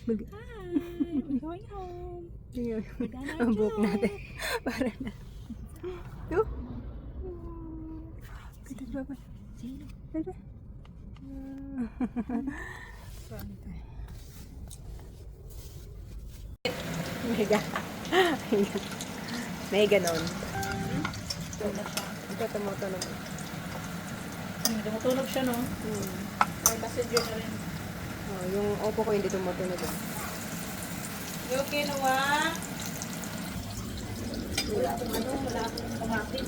We're going home. Ang buhok natin. Para na. Ito. Ito ba ba? Ito. Mega. May ganon. Ito tumutunog. Tumutunog siya, no? May messenger na rin. Oh, yung Oppo ko hindi tumutunog. You okay, Noah? Wala akong kamatis.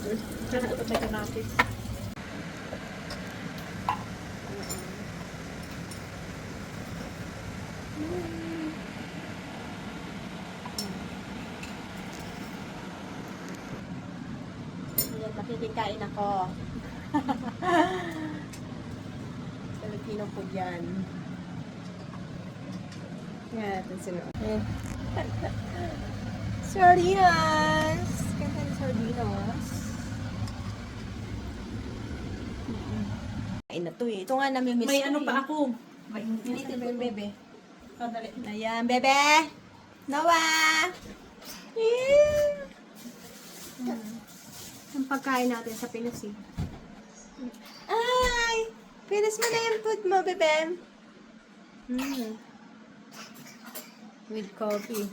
Wala akong may kamatis. Ayan, makikikain ako. Filipino food yan. Yan, ito sino. Sardinas! Ganda ng sardinas. Kain na to eh. Ito nga namimiss May ko ano eh. pa ako. May initin ko yung bebe. Dali. Ayan, bebe! Noah! Yeah! Ang pagkain natin sa Pinas eh. Ay! Pinas mo na yung food mo, bebe. With coffee.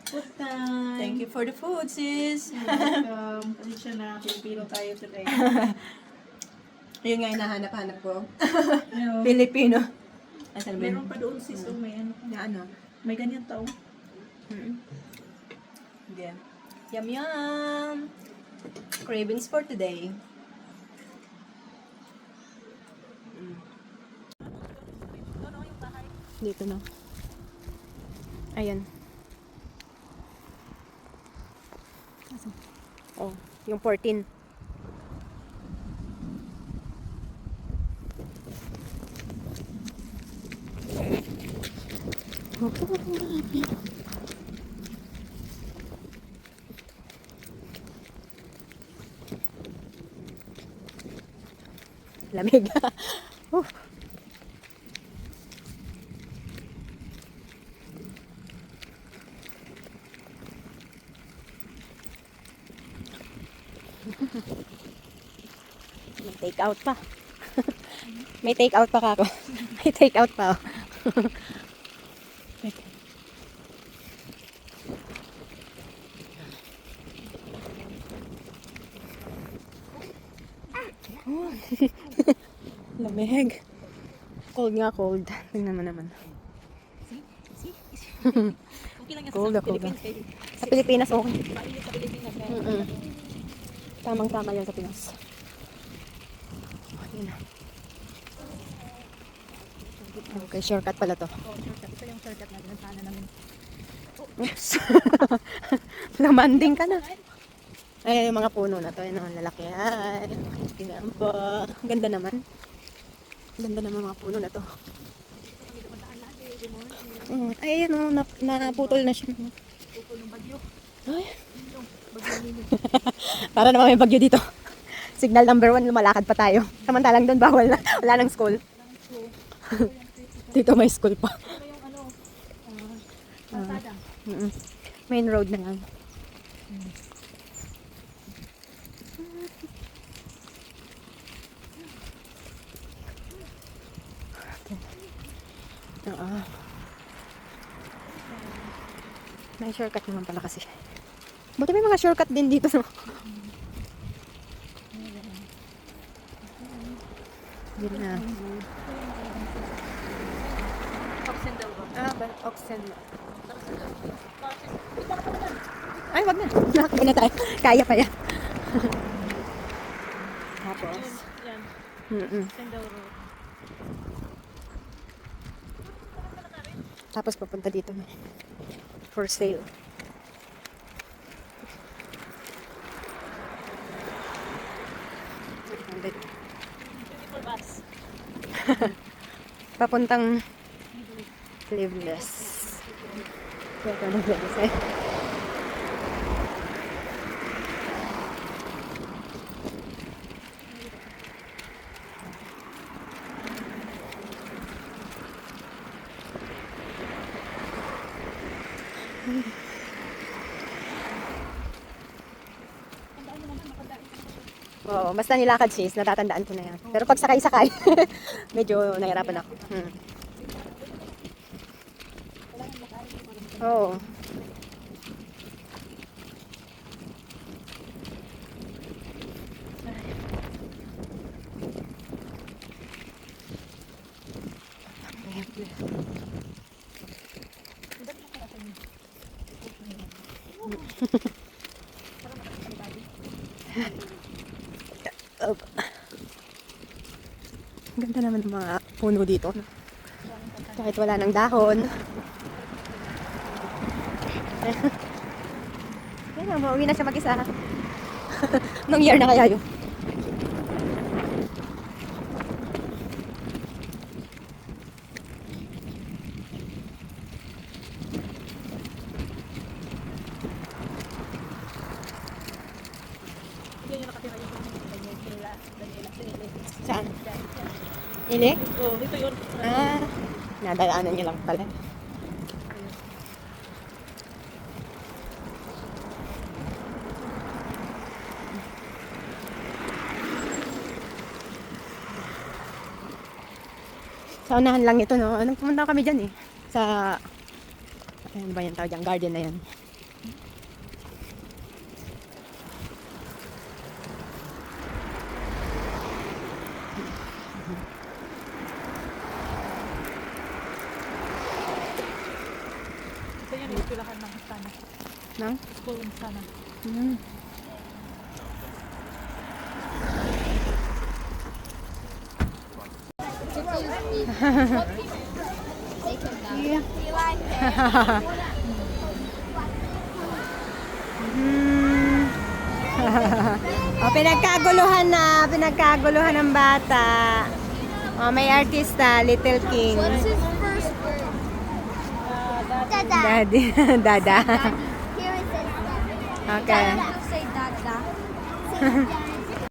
Good time. Thank you for the food, sis. Welcome. Pasensya na. Pilipino tayo today. Yun nga hinahanap-hanap ko. Ano? Filipino. Asan ba yun? Meron pa doon sis. Oh, may ano. Na ano? May ganyan tao. Yeah. Yum yum! Cravings for today. Dito na. Ayan. Oh, yung 14. Lamig. May take out pa. May take out pa kako. May take out pa. Lamig. Cold nga, cold. Tingnan mo naman. Okay lang yan Cold sa ako. Philippines. Kayo. Sa Pilipinas, okay. Mainit sa Pilipinas. Tamang-tama yan sa Pinas. Ayun na. Okay, shortcut pala to. Shortcut. Ito yung shortcut natin. Ang sana namin. Oops. Lamanding ka na. Ayan yung mga puno na to. Ayan ang lalaki. Ay, tingnan po. Ang ganda naman. Ang ganda naman mga puno na to. Ay, ayan o. Naputol na siya. Pupul ng bagyo. Ay. Bagyo nino. Para naman may bagyo dito. Signal number 1, lumalakad pa tayo. Samantalang doon, bawal na. Wala nang school. Dito may school pa. Ito yung ano. Kalsada. Main road na lang. Oo. May shortcut naman pala kasi. Buti may mga shortcut din dito, no? Yun na. Oxendale Road. Oxen. Ay, wag na. Nakakaba na tayo. Kaya pa yan. Tapos. Yan. Oxendale Road. Tapos papunta dito. For sale. Beautiful bus. Papuntang Liveless. Ito na Liveless eh. Oo, basta nilakad sis, natatandaan ko na yan. Pero pag sakay-sakay, medyo nahirapan ako. Oo. Ang ganda naman ng mga puno dito. No? Kahit wala ng dahon. Yan, mauwi na siya mag-isa. Nung year na kaya yun. Hindi yung nakatira yung Daniela. Saan? Ili? Oo, ito yun. Ah, nadaanan niyo lang pala. Sa unahan lang ito, no? Anong pumunta kami dyan eh? Sa, ano ba yung tawag dyan? Garden na yan. Ito yun, yung pilahan ng sana. No? School ng sana. Hmm. Oh, pinagkaguluhan ng bata. Oh, may artista, Little King. What's his first word? Dada. Daddy, Dada. Here it says Dada. Okay. Dada. Say Dada. Say Dada.